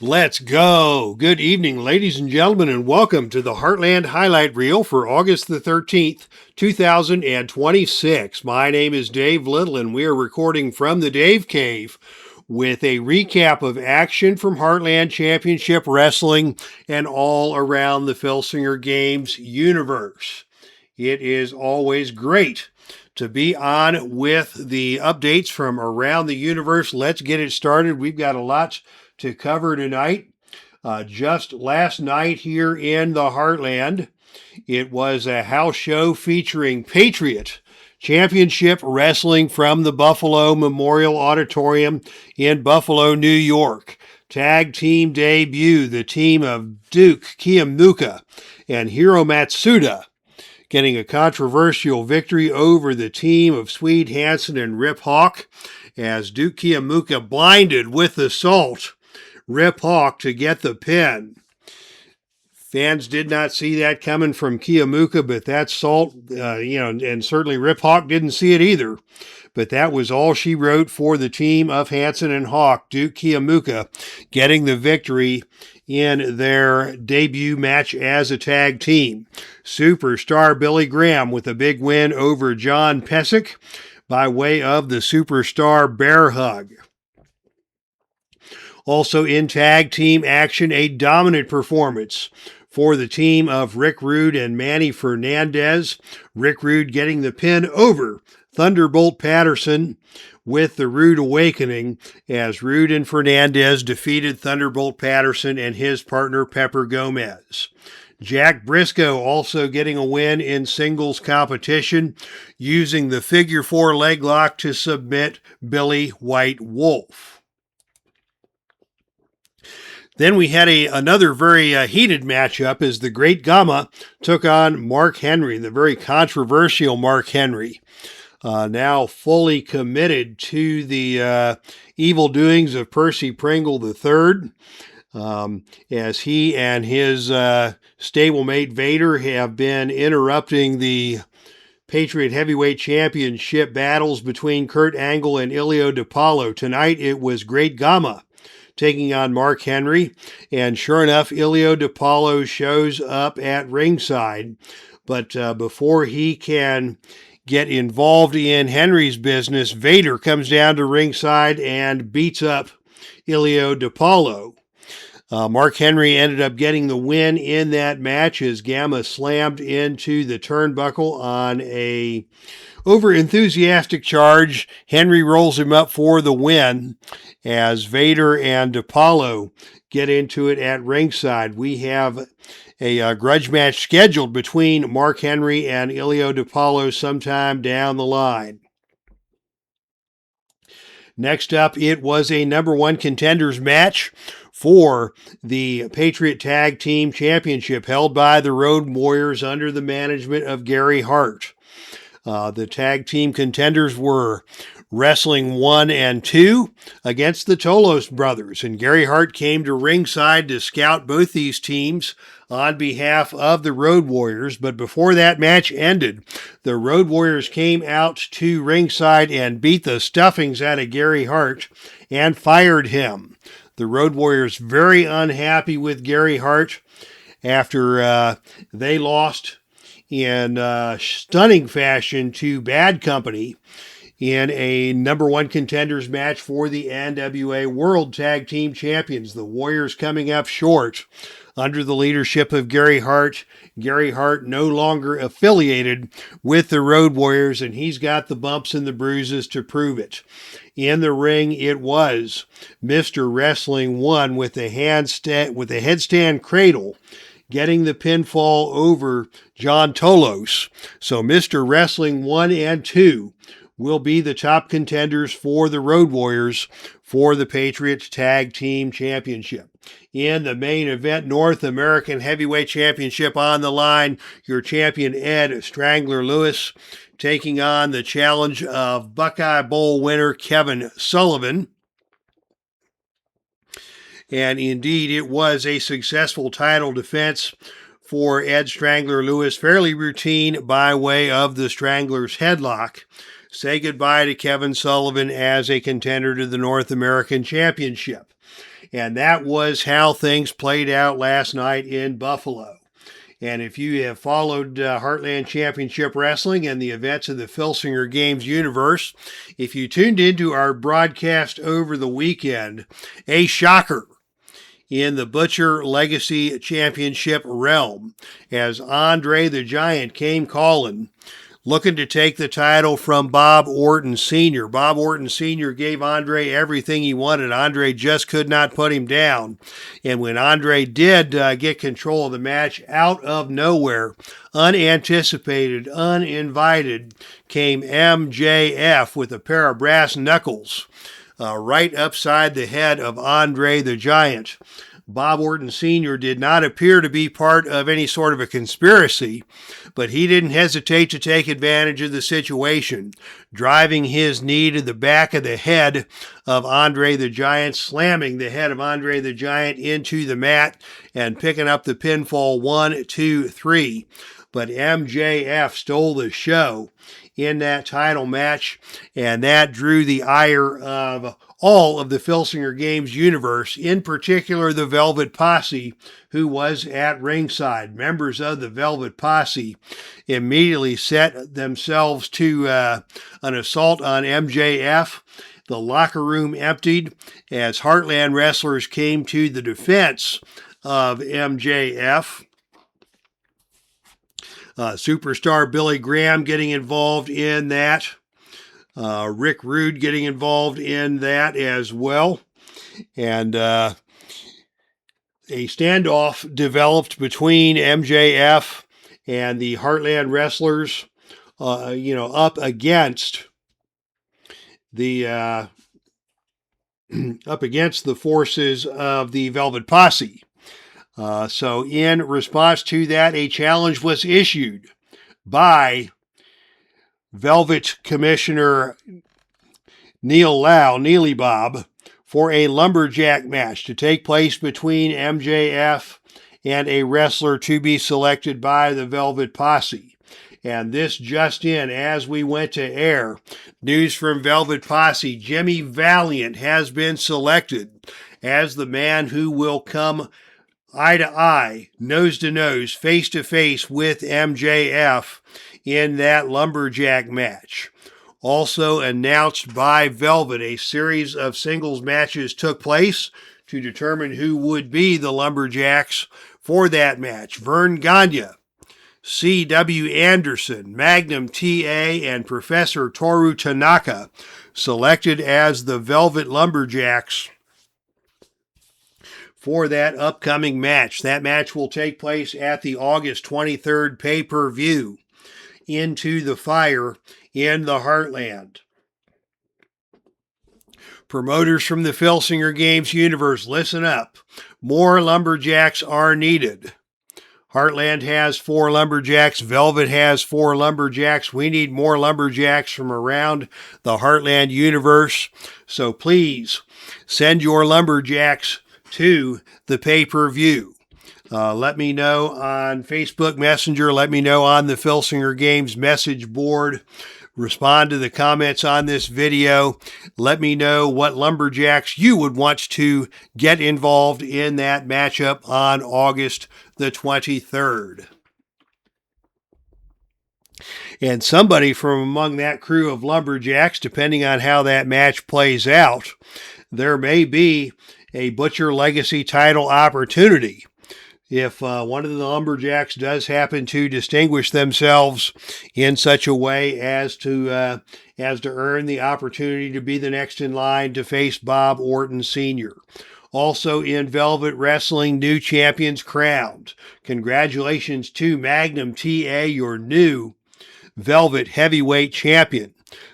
Let's go. Good evening, ladies and gentlemen, and welcome to the Heartland Highlight Reel for August the 13th, 2026. My name is Dave Little, and we are recording from the Dave Cave with a recap of action from Heartland Championship Wrestling and all around the Filsinger Games Universe. It is always great to be on with the updates from around the universe. Let's get it started. We've got a lot to cover tonight. Just last night here in the Heartland, it was a house show featuring Patriot Championship Wrestling from the Buffalo Memorial Auditorium in Buffalo, New York. Tag team debut, the team of Duke Kiyamuka and Hiro Matsuda getting a controversial victory over the team of Swede Hansen and Rip Hawk as Duke Kiyamuka blinded with the salt Rip Hawk to get the pin. Fans did not see that coming from Kiyamuka, but that salt, and certainly Rip Hawk didn't see it either. But that was all she wrote for the team of Hansen and Hawk. Duke Kiyamuka getting the victory in their debut match as a tag team. Superstar Billy Graham with a big win over John Pesic by way of the Superstar Bear Hug. Also in tag team action, a dominant performance for the team of Rick Rude and Manny Fernandez. Rick Rude getting the pin over Thunderbolt Patterson with the Rude Awakening as Rude and Fernandez defeated Thunderbolt Patterson and his partner Pepper Gomez. Jack Briscoe also getting a win in singles competition using the figure 4 leg lock to submit Billy White Wolf. Then we had another very heated matchup as the Great Gama took on Mark Henry, the very controversial Mark Henry, now fully committed to the evil doings of Percy Pringle III, as he and his stablemate Vader have been interrupting the Patriot Heavyweight Championship battles between Kurt Angle and Ilio DiPaolo. Tonight it was Great Gama taking on Mark Henry, and sure enough, Ilio DiPaolo shows up at ringside. But before he can get involved in Henry's business, Vader comes down to ringside and beats up Ilio DiPaolo. Mark Henry ended up getting the win in that match as Gamma slammed into the turnbuckle on a over-enthusiastic charge. Henry rolls him up for the win as Vader and DiPaolo get into it at ringside. We have a grudge match scheduled between Mark Henry and Ilio DiPaolo sometime down the line. Next up, it was a number 1 contenders match for the Patriot Tag Team Championship held by the Road Warriors under the management of Gary Hart. The tag team contenders were Wrestling 1 and 2 against the Tolos brothers, and Gary Hart came to ringside to scout both these teams on behalf of the Road Warriors. But before that match ended, the Road Warriors came out to ringside and beat the stuffings out of Gary Hart and fired him. The Road Warriors very unhappy with Gary Hart after they lost in stunning fashion to Bad Company in a number 1 contenders match for the NWA World Tag Team Champions. The Warriors coming up short under the leadership of Gary Hart. Gary Hart no longer affiliated with the Road Warriors, and he's got the bumps and the bruises to prove it. In the ring, it was Mr. Wrestling 1 with the headstand cradle getting the pinfall over John Tolos. So Mr. Wrestling 1 and 2 will be the top contenders for the Road Warriors for the Patriot Tag Team Championship. In the main event, North American Heavyweight Championship on the line, your champion Ed Strangler Lewis taking on the challenge of Buckeye Bowl winner Kevin Sullivan. And indeed, it was a successful title defense for Ed Strangler Lewis, fairly routine by way of the Strangler's headlock. Say goodbye to Kevin Sullivan as a contender to the North American Championship. And that was how things played out last night in Buffalo. And if you have followed Heartland Championship Wrestling and the events of the Filsinger Games Universe, if you tuned into our broadcast over the weekend, a shocker in the Butcher Legacy Championship realm as Andre the Giant came calling, looking to take the title from Bob Orton Sr. Bob Orton Sr. gave Andre everything he wanted. Andre just could not put him down. And when Andre did get control of the match, out of nowhere, unanticipated, uninvited, came MJF with a pair of brass knuckles right upside the head of Andre the Giant. Bob Orton Sr. did not appear to be part of any sort of a conspiracy, but he didn't hesitate to take advantage of the situation, driving his knee to the back of the head of Andre the Giant, slamming the head of Andre the Giant into the mat and picking up the pinfall 1, 2, 3. But MJF stole the show in that title match, and that drew the ire of all of the Filsinger Games Universe, in particular the Velvet Posse, who was at ringside. Members of the Velvet Posse immediately set themselves to an assault on MJF. The locker room emptied as Heartland wrestlers came to the defense of MJF. Superstar Billy Graham getting involved in that. Rick Rude getting involved in that as well. And a standoff developed between MJF and the Heartland wrestlers, up against the forces of the Velvet Posse. So in response to that, a challenge was issued by Velvet Commissioner Neely Bob, for a lumberjack match to take place between MJF and a wrestler to be selected by the Velvet Posse. And this just in as we went to air. News from Velvet Posse: Jimmy Valiant has been selected as the man who will come eye to eye, nose to nose, face to face with MJF in that lumberjack match. Also announced by Velvet, a series of singles matches took place to determine who would be the lumberjacks for that match. Vern Gagne, C.W. Anderson, Magnum T.A., and Professor Toru Tanaka selected as the Velvet Lumberjacks for that upcoming match. That match will take place at the August 23rd pay-per-view, Into the Fire in the Heartland. Promoters from the Filsinger Games Universe, listen up. More lumberjacks are needed. Heartland has 4 lumberjacks. Velvet has 4 lumberjacks. We need more lumberjacks from around the Heartland universe. So please send your lumberjacks to the pay-per-view. Let me know on Facebook Messenger. Let me know on the Filsinger Games message board. Respond to the comments on this video. Let me know what lumberjacks you would want to get involved in that matchup on August the 23rd. And somebody from among that crew of lumberjacks, depending on how that match plays out, there may be a Butcher Legacy title opportunity. If one of the lumberjacks does happen to distinguish themselves in such a way as to earn the opportunity to be the next in line to face Bob Orton Sr. Also in Velvet Wrestling, new champions crowned. Congratulations to Magnum T.A., your new Velvet Heavyweight Champion.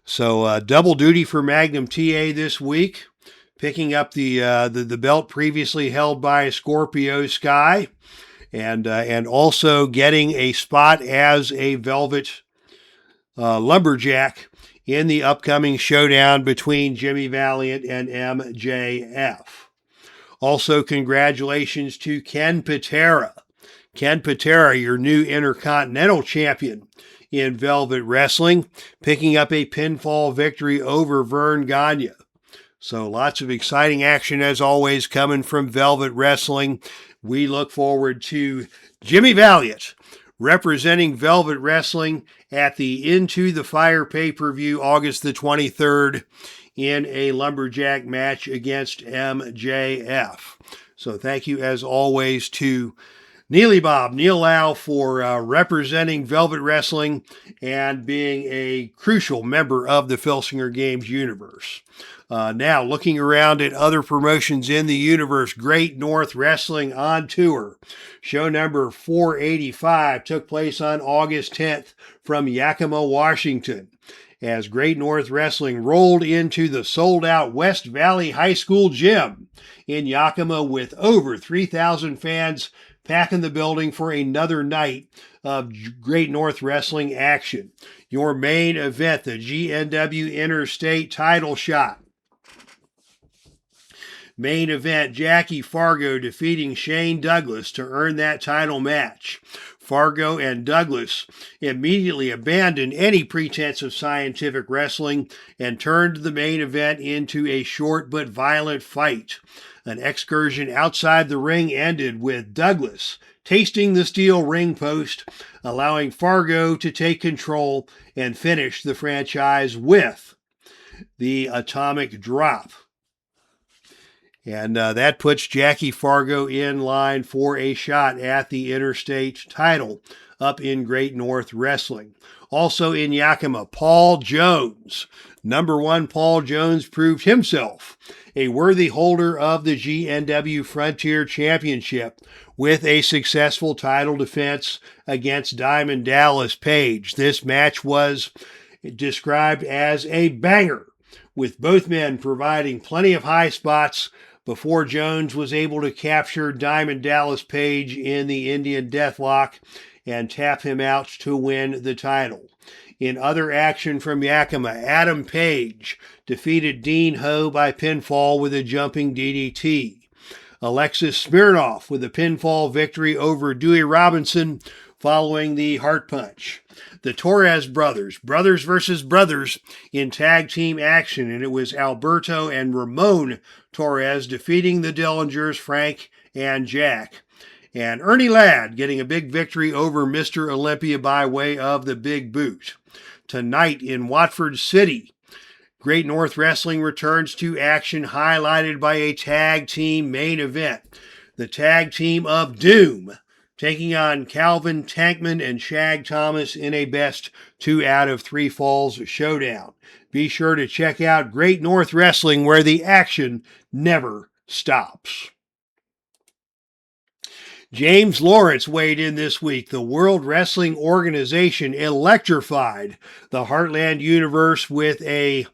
So double duty for Magnum T.A. this week, picking up the belt previously held by Scorpio Sky, and also getting a spot as a Velvet Lumberjack in the upcoming showdown between Jimmy Valiant and MJF. Also, congratulations to Ken Patera. Ken Patera, your new Intercontinental Champion in Velvet Wrestling, picking up a pinfall victory over Vern Gagne. So lots of exciting action as always coming from Velvet Wrestling. We look forward to Jimmy Valiant representing Velvet Wrestling at the Into the Fire pay-per-view August the 23rd in a lumberjack match against MJF. So thank you as always to Neely Bob, Neil Lau for representing Velvet Wrestling and being a crucial member of the Filsinger Games Universe. Now, looking around at other promotions in the universe, Great North Wrestling on tour. Show number 485 took place on August 10th from Yakima, Washington, as Great North Wrestling rolled into the sold-out West Valley High School gym in Yakima with over 3,000 fans packing the building for another night of Great North Wrestling action. Your main event, the GNW Interstate title shot. Main event, Jackie Fargo defeating Shane Douglas to earn that title match. Fargo and Douglas immediately abandoned any pretense of scientific wrestling and turned the main event into a short but violent fight. An excursion outside the ring ended with Douglas tasting the steel ring post, allowing Fargo to take control and finish the franchise with the atomic drop. And that puts Jackie Fargo in line for a shot at the Interstate title up in Great North Wrestling. Also in Yakima, Paul Jones. Number 1 Paul Jones proved himself a worthy holder of the GNW Frontier Championship with a successful title defense against Diamond Dallas Page. This match was described as a banger, with both men providing plenty of high spots before Jones was able to capture Diamond Dallas Page in the Indian Deathlock and tap him out to win the title. In other action from Yakima, Adam Page defeated Dean Ho by pinfall with a jumping DDT. Alexis Smirnoff with a pinfall victory over Dewey Robinson following the Heart Punch. The Torres brothers versus brothers in tag team action, and it was Alberto and Ramon Torres defeating the Dillingers, Frank and Jack. And Ernie Ladd getting a big victory over Mr. Olympia by way of the Big Boot. Tonight in Watford City, Great North Wrestling returns to action, highlighted by a tag team main event. The tag team of Doom taking on Calvin Tankman and Shag Thomas in a best 2 out of 3 falls showdown. Be sure to check out Great North Wrestling, where the action never stops. James Lawrence weighed in this week. The World Wrestling Organization electrified the Heartland Universe with a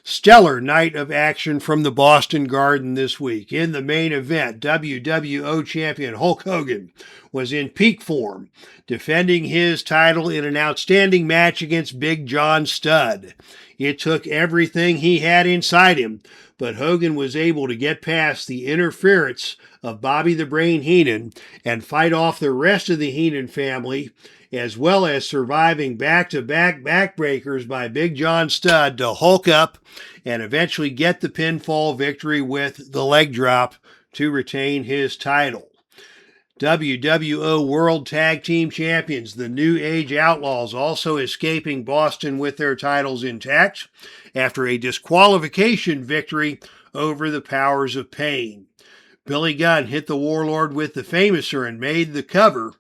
stellar night of action from the Boston Garden this week. In the main event, WWO champion Hulk Hogan was in peak form, defending his title in an outstanding match against Big John Studd. It took everything he had inside him, but Hogan was able to get past the interference of Bobby the Brain Heenan and fight off the rest of the Heenan family, as well as surviving back-to-back backbreakers by Big John Studd to hulk up and eventually get the pinfall victory with the leg drop to retain his title. WWO World Tag Team Champions, the New Age Outlaws, also escaping Boston with their titles intact after a disqualification victory over the Powers of Pain. Billy Gunn hit the Warlord with the Famouser and made the cover,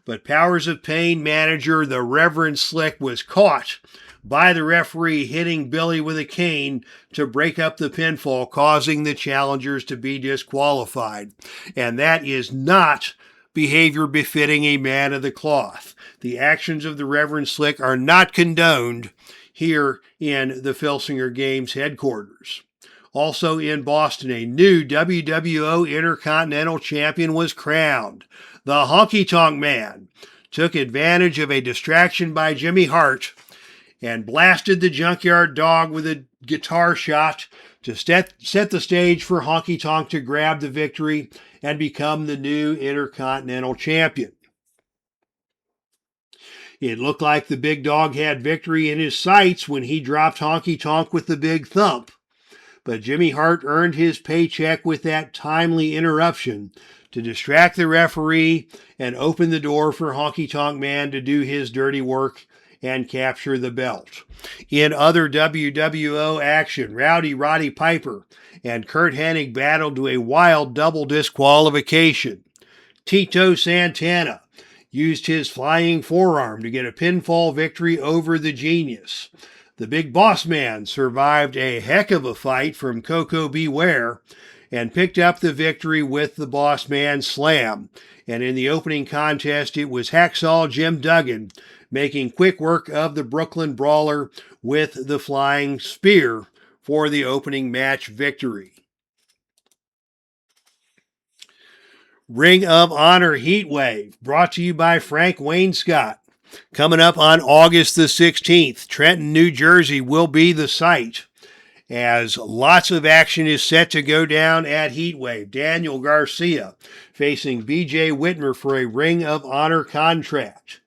but Powers of Pain manager the Reverend Slick was caught by the referee hitting Billy with a cane to break up the pinfall, causing the challengers to be disqualified. And that is not behavior befitting a man of the cloth. The actions of the Reverend Slick are not condoned here in the Filsinger Games headquarters. Also in Boston, a new WWO Intercontinental Champion was crowned. The Honky Tonk Man took advantage of a distraction by Jimmy Hart and blasted the Junkyard Dog with a guitar shot to set the stage for Honky Tonk to grab the victory and become the new Intercontinental Champion. It looked like the big dog had victory in his sights when he dropped Honky Tonk with the big thump. but Jimmy Hart earned his paycheck with that timely interruption to distract the referee and open the door for Honky Tonk Man to do his dirty work and capture the belt. In other WWO action, Rowdy Roddy Piper and Curt Hennig battled to a wild double disqualification. Tito Santana used his flying forearm to get a pinfall victory over the Genius. The Big Boss Man survived a heck of a fight from Koko Beware and picked up the victory with the Boss Man Slam. And in the opening contest, it was Hacksaw Jim Duggan making quick work of the Brooklyn Brawler with the Flying Spear for the opening match victory. Ring of Honor Heatwave, brought to you by Frank Wainscott. Coming up on August the 16th, Trenton, New Jersey will be the site, as lots of action is set to go down at Heatwave. Daniel Garcia facing BJ Whitmer for a Ring of Honor contract.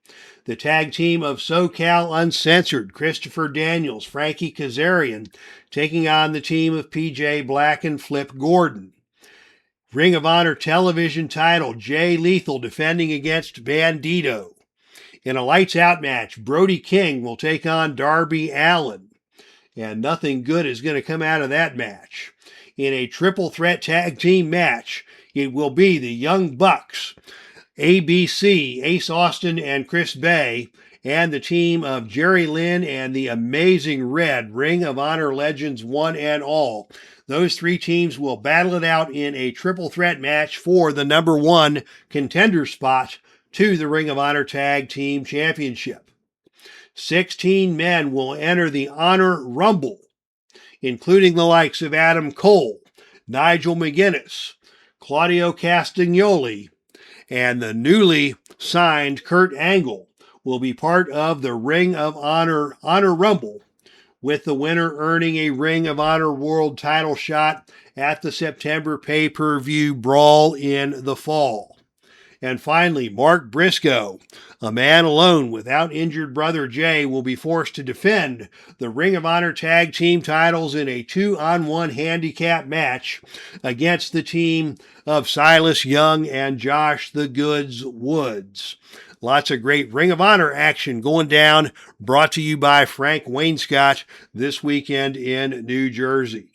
The tag team of SoCal Uncensored, Christopher Daniels, Frankie Kazarian, taking on the team of PJ Black and Flip Gordon. Ring of Honor television title, Jay Lethal defending against Bandito. In a lights-out match, Brody King will take on Darby Allin, and nothing good is going to come out of that match. In a triple threat tag team match, it will be the Young Bucks, ABC, Ace Austin and Chris Bay, and the team of Jerry Lynn and the Amazing Red, Ring of Honor legends one and all. Those three teams will battle it out in a triple threat match for the number one contender spot to the Ring of Honor Tag Team Championship. 16 men will enter the Honor Rumble, including the likes of Adam Cole, Nigel McGuinness, Claudio Castagnoli, and the newly signed Kurt Angle will be part of the Ring of Honor Rumble, with the winner earning a Ring of Honor World title shot at the September pay-per-view Brawl in the fall. And finally, Mark Briscoe, a man alone without injured brother Jay, will be forced to defend the Ring of Honor Tag Team titles in a 2-on-1 handicap match against the team of Silas Young and Josh the Goods Woods. Lots of great Ring of Honor action going down, brought to you by Frank Wainscott this weekend in New Jersey.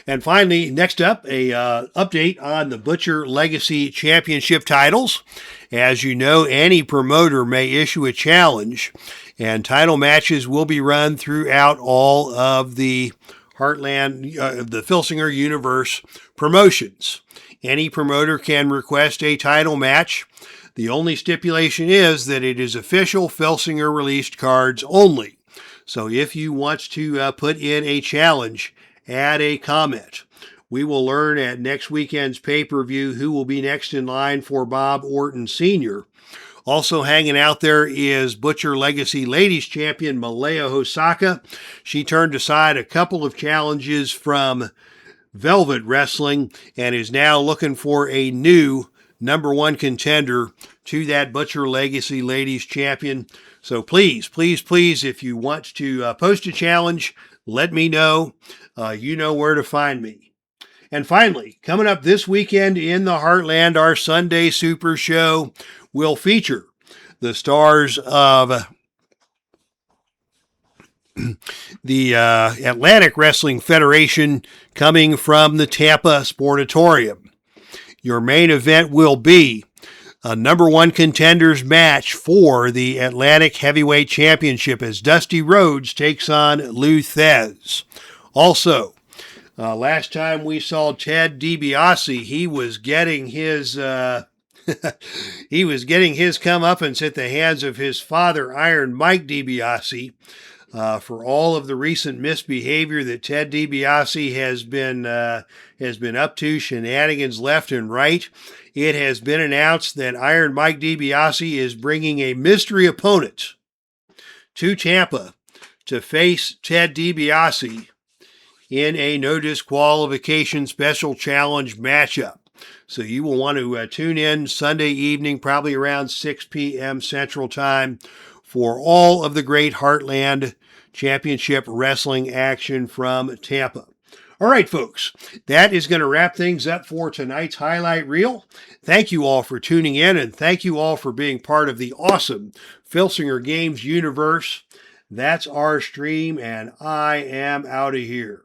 And finally, next up, a update on the Butcher Legacy Championship titles. As you know, any promoter may issue a challenge, and title matches will be run throughout all of the Heartland, the Filsinger Universe promotions. Any promoter can request a title match. The only stipulation is that it is official Filsinger released cards only. So if you want to put in a challenge, add a comment. We will learn at next weekend's pay-per-view who will be next in line for Bob Orton Sr. Also hanging out there is Butcher Legacy Ladies Champion Malaya Hosaka. She turned aside a couple of challenges from Velvet Wrestling and is now looking for a new number one contender to that Butcher Legacy Ladies Champion. So please, please, please, if you want to post a challenge, let me know. You know where to find me. And finally, coming up this weekend in the Heartland, our Sunday Super Show will feature the stars of the Atlantic Wrestling Federation coming from the Tampa Sportatorium. Your main event will be a number one contenders match for the Atlantic Heavyweight Championship as Dusty Rhodes takes on Lou Thez. Also, last time we saw Ted DiBiase, he was getting his comeuppance at the hands of his father, Iron Mike DiBiase, for all of the recent misbehavior that Ted DiBiase has been up to, shenanigans left and right. It has been announced that Iron Mike DiBiase is bringing a mystery opponent to Tampa to face Ted DiBiase in a no disqualification special challenge matchup. So you will want to tune in Sunday evening, probably around 6 p.m. Central Time, for all of the great Heartland Championship Wrestling action from Tampa. All right, folks, that is going to wrap things up for tonight's highlight reel. Thank you all for tuning in, and thank you all for being part of the awesome Filsinger Games Universe. That's our stream, and I am out of here.